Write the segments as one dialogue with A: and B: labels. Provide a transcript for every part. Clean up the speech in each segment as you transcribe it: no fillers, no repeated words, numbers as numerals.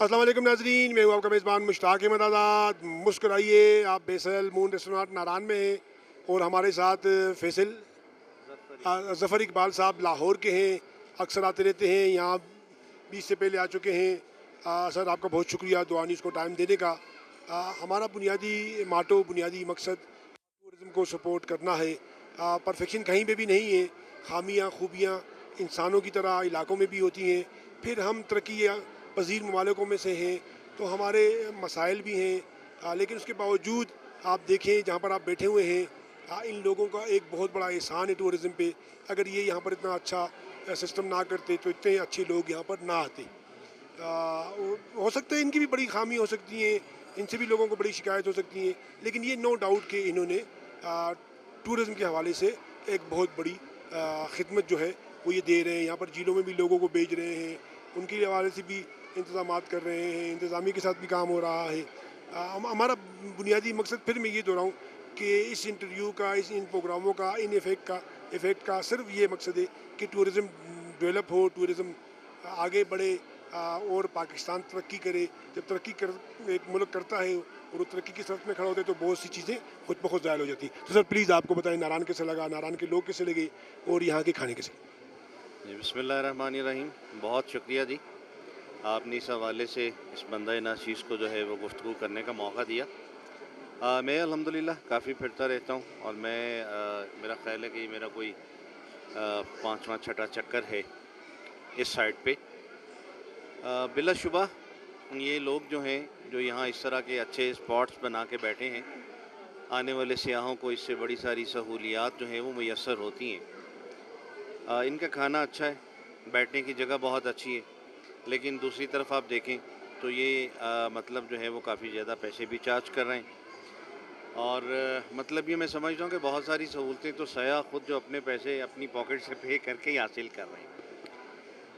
A: अस्सलाम वालेकुम नाजरीन, मैं हूँ आपका मेज़बान मुश्ताक अहमद आज़ाद। मुस्कुराइए, आप बेसल मून रेस्टोरेंट नारायण में हैं और हमारे साथ फैसल ज़फ़र इकबाल साहब लाहौर के हैं। अक्सर आते रहते हैं यहाँ, 20 से पहले आ चुके हैं। सर आपका बहुत शुक्रिया दुआ न्यूज़ को टाइम देने का। हमारा बुनियादी माटो, बुनियादी मकसद टूरिज़म को सपोर्ट करना है। परफेक्शन कहीं पे भी नहीं है, खामियाँ खूबियाँ इंसानों की तरह इलाकों में भी होती हैं। फिर हम तरक्की पजीर ममालिकों में से हैं तो हमारे मसाइल भी हैं, लेकिन उसके बावजूद आप देखें जहाँ पर आप बैठे हुए हैं, इन लोगों का एक बहुत बड़ा एहसान है टूरिज़म पे। अगर ये यहाँ पर इतना अच्छा सिस्टम ना करते तो इतने अच्छे लोग यहाँ पर ना आते। हो सकता है इनकी भी बड़ी खामी हो सकती हैं, इनसे भी लोगों को बड़ी शिकायत हो सकती हैं, लेकिन ये नो डाउट कि इन्होंने टूरिज़म के हवाले से एक बहुत बड़ी खिदमत जो है वो ये दे रहे हैं। यहाँ पर झीलों में भी लोगों को भेज रहे हैं, उनके हवाले से भी इंतज़ामात कर रहे हैं, इंतज़ामी के साथ भी काम हो रहा है। हमारा बुनियादी मकसद, फिर मैं ये दोहराऊँ कि इस इंटरव्यू का, इन प्रोग्रामों का, इन इफ़ेक्ट का सिर्फ ये मकसद है कि टूरिज़म डेवलप हो, टूरिज़म आगे बढ़े, और पाकिस्तान तरक्की करे। जब तरक्की कर एक मुल्क करता है और वो तरक्की की सड़क में खड़ा होता है तो बहुत सी चीज़ें खुद ब खुद ज़ायल हो जाती हैं। तो सर प्लीज़ आपको बताएं नारायण कैसे लगा, नारायण के लोग कैसे लगे और यहाँ के खाने कैसे?
B: जी, बिस्मिल्लाहिर्रहमानिर्रहीम। बहुत शुक्रिया जी, आपने इस हवाले से इस बंदा नाशीस को जो है वो गुफ्तगू करने का मौका दिया। मैं अल्हम्दुलिल्लाह काफ़ी फिरता रहता हूँ और मेरा ख़्याल है कि मेरा कोई पाँचवा छठा चक्कर है इस साइड पे। बिलाशुबा ये लोग जो हैं, जो यहाँ इस तरह के अच्छे स्पॉट्स बना के बैठे हैं, आने वाले सियाहों को इससे बड़ी सारी सहूलियात जो हैं वो मुयस्सर होती हैं। इनका खाना अच्छा है, बैठने की जगह बहुत अच्छी है, लेकिन दूसरी तरफ आप देखें तो ये मतलब जो है वो काफ़ी ज़्यादा पैसे भी चार्ज कर रहे हैं। और मतलब ये मैं समझता हूँ कि बहुत सारी सहूलतें तो सयाह खुद जो अपने पैसे अपनी पॉकेट से पे करके ही हासिल कर रहे हैं,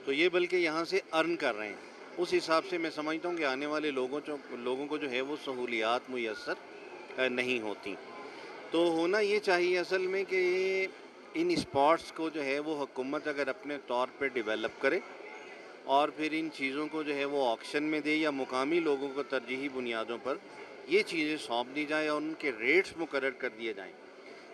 B: तो ये बल्कि यहाँ से अर्न कर रहे हैं। उस हिसाब से मैं समझता हूँ कि आने वाले लोगों को जो है वो सहूलियात मुयस्सर नहीं होती। तो होना ये चाहिए असल में कि इन स्पॉट्स को जो है वो हुकूमत अगर अपने तौर पे डेवलप करे और फिर इन चीज़ों को जो है वो ऑक्शन में दे या मुकामी लोगों को तरजीही बुनियादों पर ये चीज़ें सौंप दी जाए और उनके रेट्स मुकर्रर कर दिए जाएं,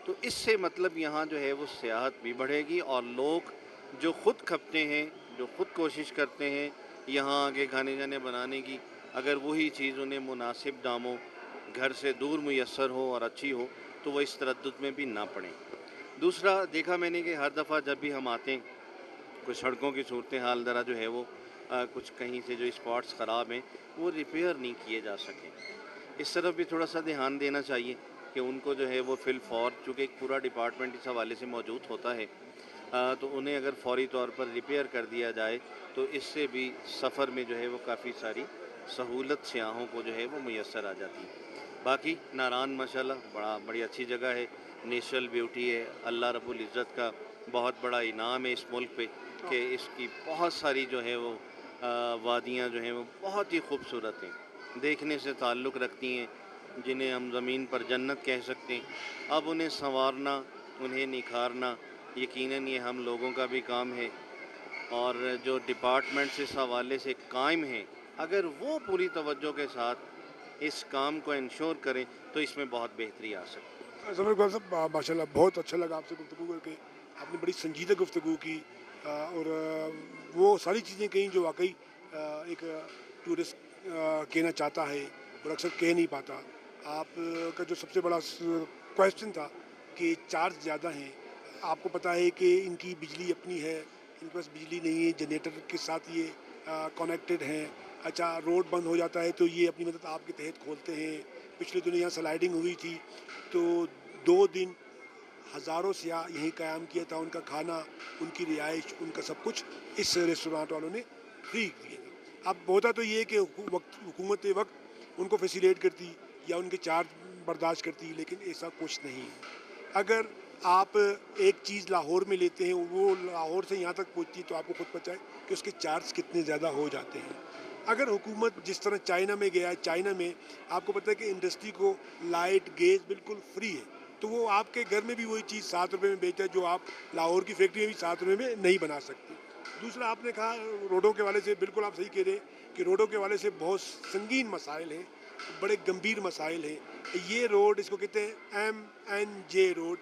B: तो इससे मतलब यहाँ जो है वो सियाहत भी बढ़ेगी और लोग जो ख़ुद खपते हैं, जो ख़ुद कोशिश करते हैं यहाँ आके खाने जाने बनाने की, अगर वही चीज़ उन्हें मुनासिब दामों घर से दूर मुयस्सर हो और अच्छी हो तो वो इस तरद्दुद में भी ना पड़ें। दूसरा देखा मैंने कि हर दफ़ा जब भी हम आते हैं, कुछ सड़कों की सूरत हाल ज़रा जो है वो कुछ कहीं से जो स्पॉट्स ख़राब हैं वो रिपेयर नहीं किए जा सके। इस तरफ भी थोड़ा सा ध्यान देना चाहिए कि उनको जो है वो फिल फौर, चूँकि एक पूरा डिपार्टमेंट इस हवाले से मौजूद होता है, तो उन्हें अगर फौरी तौर पर रिपेयर कर दिया जाए तो इससे भी सफ़र में जो है वो काफ़ी सारी सहूलत सियाहों को जो है वो मुयस्सर आ जाती है। बाकी नारायण माशाल्लाह बड़ी अच्छी जगह है, नेचुरल ब्यूटी है, अल्लाह रब्बुल इज़्ज़त का बहुत बड़ा इनाम है इस मुल्क पे कि इसकी बहुत सारी जो है वो वादियाँ जो हैं वो बहुत ही खूबसूरत हैं, देखने से ताल्लुक़ रखती हैं, जिन्हें हम ज़मीन पर जन्नत कह सकते हैं। अब उन्हें संवारना, उन्हें निखारना यकीनन ये हम लोगों का भी काम है, और जो डिपार्टमेंट्स इस हवाले से कायम हैं, अगर वो पूरी तवज्जो के साथ इस काम को इंश्योर करें तो इसमें बहुत बेहतरी आ सकती है।
A: ज़फ़र इकबाल साहब माशाल्लाह बहुत अच्छा लगा आपसे गुफ्तगू करके। आपने बड़ी संजीदा गुफ्तगू की, और वो सारी चीज़ें कहीं जो वाकई एक टूरिस्ट कहना चाहता है और अक्सर कह नहीं पाता। का जो सबसे बड़ा क्वेश्चन था कि चार्ज ज़्यादा हैं। आपको पता है कि इनकी बिजली अपनी है, इनके पास बिजली नहीं है, जनरेटर के साथ ये कनेक्टेड हैं। अच्छा, रोड बंद हो जाता है तो ये अपनी मदद आपके तहत खोलते हैं। पिछले दिनों यहाँ स्लाइडिंग हुई थी तो 2 दिन हज़ारों सियाह यहीं क़याम किया था। उनका खाना, उनकी रिहाइश, उनका सब कुछ इस रेस्टोरेंट वालों ने फ्री किया था। अब होता तो ये कि हुकूमत वक्त उनको फैसिलेट करती या उनके चार्ज बर्दाश्त करती, लेकिन ऐसा कुछ नहीं है। अगर आप एक चीज़ लाहौर में लेते हैं, वो लाहौर से यहाँ तक पहुँचती तो आपको खुद पता है कि उसके चार्ज कितने ज़्यादा हो जाते हैं। अगर हुकूमत जिस तरह चाइना में गया है, चाइना में आपको पता है कि इंडस्ट्री को लाइट गैस बिल्कुल फ्री है, तो वो आपके घर में भी वही चीज़ 7 रुपये में बेचता है जो आप लाहौर की फैक्ट्री में भी 7 रुपये में नहीं बना सकते। दूसरा आपने कहा रोडों के वाले से, बिल्कुल आप सही कह रहे हैं کہ روڈوں کے حوالے سے بہت سنگین مسائل ہیں, بڑے گمبھیر مسائل ہیں. یہ روڈ اس کو کہتے ہیں MNJ road,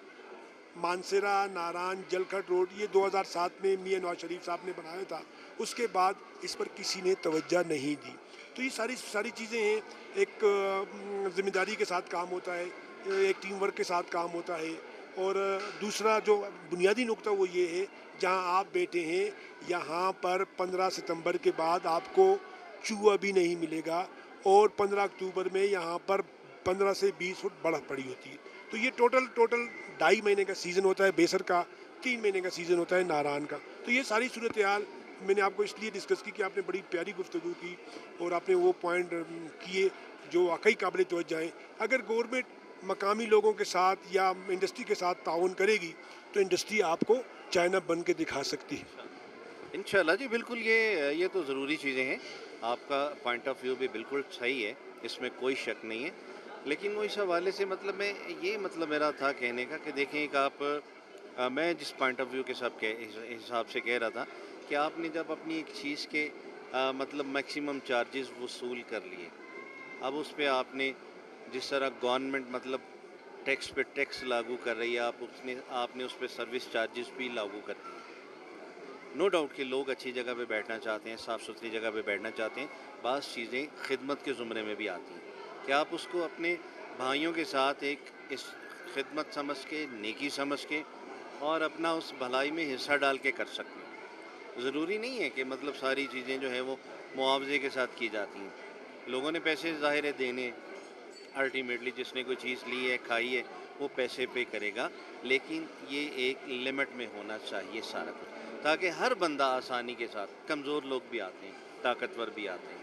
A: Mansehra Naran Jalkhad road. یہ 2007 میں میاں نواز شریف صاحب نے بنایا تھا. اس کے بعد اس پر کسی نے توجہ نہیں دی. تو یہ ساری چیزیں ہیں. ایک ذمہ داری کے ساتھ کام ہوتا ہے, ایک ٹیم ورک کے ساتھ کام ہوتا ہے. اور دوسرا جو بنیادی نقطہ وہ یہ ہے, جہاں آپ بیٹھے ہیں یہاں پر 15 ستمبر کے بعد آپ کو چوہا بھی نہیں ملے گا, اور 15 اکتوبر میں یہاں پر 15 سے 20 فٹ برف پڑی ہوتی ہے. تو یہ ٹوٹل 2.5 مہینے کا سیزن ہوتا ہے بیسر کا, 3 مہینے کا سیزن ہوتا ہے ناران کا. تو یہ ساری صورتحال میں نے آپ کو اس لیے ڈسکس کی کہ آپ نے بڑی پیاری گفتگو کی اور آپ نے وہ پوائنٹ کیے جو واقعی قابل توجہ ہیں. اگر گورنمنٹ مقامی لوگوں کے ساتھ یا انڈسٹری کے ساتھ تعاون کرے گی تو انڈسٹری آپ کو چائنا بن کے دکھا سکتی ہے.
B: انشاءاللہ جی بالکل, یہ تو ضروری چیزیں ہیں. آپ کا پوائنٹ آف ویو بھی بالکل صحیح ہے, اس میں کوئی شک نہیں ہے. لیکن وہ اس حوالے سے مطلب میرا تھا کہنے کا کہ دیکھیں کہ آپ, میں جس پوائنٹ آف ویو کے حساب سے کہہ رہا تھا کہ آپ نے جب اپنی ایک چیز کے مطلب میکسیمم چارجز وصول کر لیے, اب اس پہ آپ نے جس طرح گورنمنٹ مطلب ٹیکس پہ ٹیکس لاگو کر رہی ہے, آپ نے اس پہ سروس چارجز بھی لاگو کر دیے. نو ڈاؤٹ کہ لوگ اچھی جگہ پہ بیٹھنا چاہتے ہیں, صاف ستھری جگہ پہ بیٹھنا چاہتے ہیں. بعض چیزیں خدمت کے زمرے میں بھی آتی ہیں کہ آپ اس کو اپنے بھائیوں کے ساتھ ایک اس خدمت سمجھ کے, نیکی سمجھ کے, اور اپنا اس بھلائی میں حصہ ڈال کے کر سکتے ہیں. ضروری نہیں ہے کہ مطلب ساری چیزیں جو ہیں وہ معاوضے کے ساتھ کی جاتی ہیں. لوگوں نے پیسے ظاہر ہے دینے, الٹیمیٹلی جس نے کوئی چیز لی ہے کھائی ہے وہ پیسے پے کرے گا, لیکن یہ ایک لمٹ میں ہونا چاہیے سارا کچھ, تاکہ ہر بندہ آسانی کے ساتھ, کمزور لوگ بھی آتے ہیں, طاقتور بھی آتے ہیں,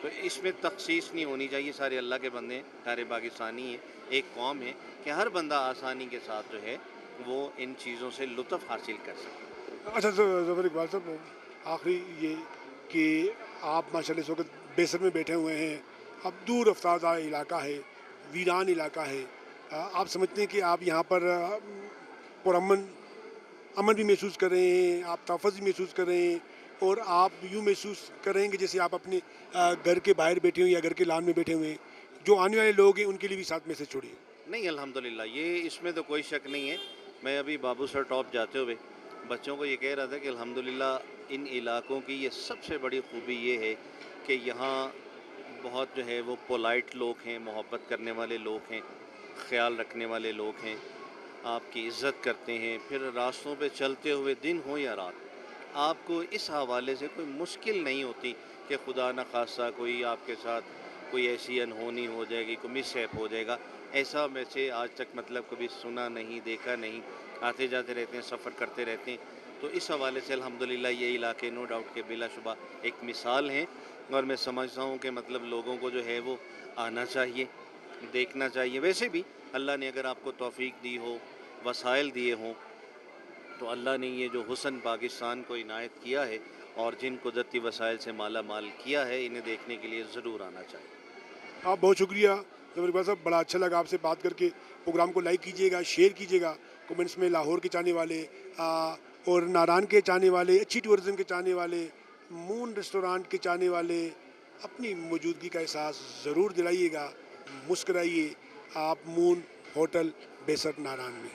B: تو اس میں تخصیص نہیں ہونی چاہیے. سارے اللہ کے بندے ہیں, سارے پاکستانی ہیں, ایک قوم ہے, کہ ہر بندہ آسانی کے ساتھ جو ہے وہ ان چیزوں سے لطف حاصل کر سکے.
A: اچھا ظفر اقبال صاحب, آخری یہ کہ آپ ماشاءاللہ اس وقت بیسر میں بیٹھے ہوئے ہیں, اب دور افتادہ علاقہ ہے, ویران علاقہ ہے, آپ سمجھتے ہیں کہ آپ یہاں پر امن بھی محسوس کر رہے ہیں, آپ تحفظ بھی محسوس کر رہے ہیں, اور آپ یوں محسوس کر رہے ہیں کہ جیسے آپ اپنے گھر کے باہر بیٹھے ہوئے یا گھر کے لان میں بیٹھے ہوئے ہیں. جو آنے والے لوگ ہیں ان کے لیے بھی ساتھ میسج چھوڑیے.
B: نہیں الحمدللہ, یہ اس میں تو کوئی شک نہیں ہے. میں ابھی بابو سر ٹاپ جاتے ہوئے بچوں کو یہ کہہ رہا تھا کہ الحمدللہ ان علاقوں کی یہ سب سے بڑی خوبی یہ ہے کہ یہاں بہت جو ہے وہ پولائٹ لوگ ہیں, محبت کرنے والے لوگ ہیں, خیال رکھنے والے لوگ ہیں, آپ کی عزت کرتے ہیں. پھر راستوں پہ چلتے ہوئے دن ہو یا رات, آپ کو اس حوالے سے کوئی مشکل نہیں ہوتی کہ خدا نخواستہ کوئی آپ کے ساتھ کوئی ایسی انہونی ہو جائے گی, کوئی مس ہیپ ہو جائے گا. ایسا میں سے آج تک مطلب کبھی سنا نہیں, دیکھا نہیں. آتے جاتے رہتے ہیں, سفر کرتے رہتے ہیں. تو اس حوالے سے الحمدللہ یہ علاقے نو ڈاؤٹ کہ بلا شبہ ایک مثال ہیں, اور میں سمجھتا ہوں کہ مطلب لوگوں کو جو ہے وہ آنا چاہیے, دیکھنا چاہیے. ویسے بھی اللہ نے اگر آپ کو توفیق دی ہو, وسائل دیے ہوں, تو اللہ نے یہ جو حسن پاکستان کو عنایت کیا ہے اور جن قدرتی وسائل سے مالا مال کیا ہے, انہیں دیکھنے کے لیے ضرور آنا چاہیے.
A: آپ بہت شکریہ ظفر اقبال صاحب, بڑا اچھا لگا آپ سے بات کر کے. پروگرام کو لائک کیجیے گا, شیئر کیجیے گا. کومنٹس میں لاہور کے چاہنے والے اور ناران کے چاہنے والے, اچھی ٹورزم کے چاہنے والے, مون ریسٹورانٹ کے چاہنے والے اپنی موجودگی کا احساس ضرور دلائیے گا. مسکرائیے. آپ مون ہوٹل بیسر ناران میں.